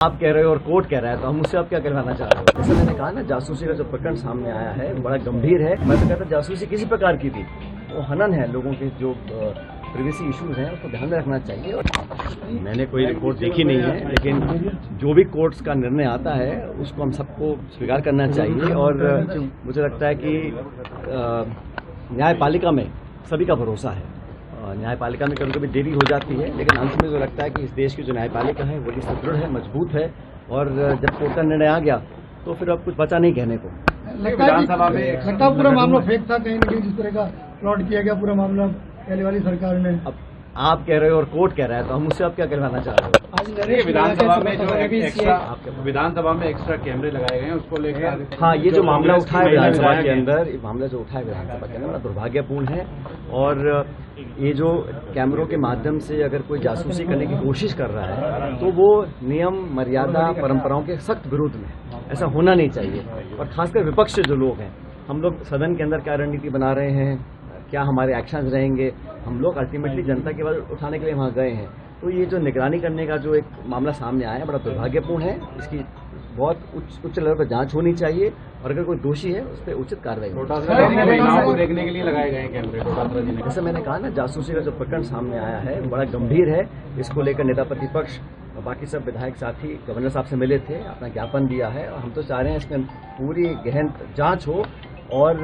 आप कह रहे हो और कोर्ट कह रहा है, तो हम उससे आप क्या कहना चाह रहे हो? जैसे मैंने कहा ना, जासूसी का जो प्रकरण सामने आया है बड़ा गंभीर है। मैं तो कहता जासूसी किसी प्रकार की थी, वो हनन है लोगों के जो प्रिवेसी इश्यूज हैं, उसको ध्यान में रखना चाहिए। और मैंने कोई रिपोर्ट देखी नहीं है, लेकिन जो भी कोर्ट्स का निर्णय आता है उसको हम सबको स्वीकार करना चाहिए। और मुझे लगता है कि न्यायपालिका में सभी का भरोसा है। न्यायपालिका में कभी कभी देरी हो जाती है, लेकिन अंत में जो लगता है कि इस देश की जो न्यायपालिका है बड़ी सुदृढ़ है, मजबूत है। और जब कोर्ट का निर्णय आ गया तो फिर अब कुछ बचा नहीं कहने को। विधानसभा में लगता है पूरा मामला फेक था, कहीं न कहीं जिस तरह का प्लॉट किया गया पूरा मामला पहले वाली सरकार ने। अब आप कह रहे हो और कोर्ट कह रहा है, तो हम उससे आप क्या कहना चाह रहे हो? विधानसभा में जो विधानसभा में एक्स्ट्रा कैमरे लगाए गए हैं उसको लेकर, हाँ, ये जो मामला उठा है विधानसभा के अंदर, ये मामला जो उठा है विधानसभा के अंदर बड़ा दुर्भाग्यपूर्ण है। और ये जो कैमरों के माध्यम से अगर कोई जासूसी करने की कोशिश कर रहा है तो वो नियम, मर्यादा, परंपराओं के सख्त विरुद्ध में। ऐसा होना नहीं चाहिए। और खासकर विपक्ष से जो लोग हैं, हम लोग सदन के अंदर क्या रणनीति बना रहे हैं, क्या हमारे एक्शंस रहेंगे, हम लोग अल्टीमेटली जनता की आवाज उठाने के लिए वहाँ गए हैं। तो ये जो निगरानी करने का जो एक मामला सामने आया है बड़ा दुर्भाग्यपूर्ण है। इसकी बहुत उच्च लेवल पर जांच होनी चाहिए और अगर कोई दोषी है उस पर उचित कार्रवाई महिलाओं को देखने के लिए लगाए गए कैमरे। जैसे मैंने कहा ना, जासूसी का जो प्रकरण सामने आया है बड़ा गंभीर है। इसको लेकर नेता प्रतिपक्ष और बाकी सब विधायक साथी गवर्नर साहब से मिले थे, अपना ज्ञापन दिया है। और हम तो चाह रहे हैं इसमें पूरी गहन जांच हो और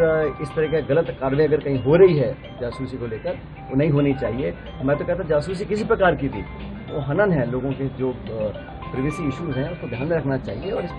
इस तरह की गलत कार्रवाई अगर कहीं हो रही है जासूसी को लेकर, वो नहीं होनी चाहिए। मैं तो कहता जासूसी किसी प्रकार की थी, वो हनन है लोगों के जो प्रिवेसी इश्यूज हैं, उसको ध्यान में रखना चाहिए। और इस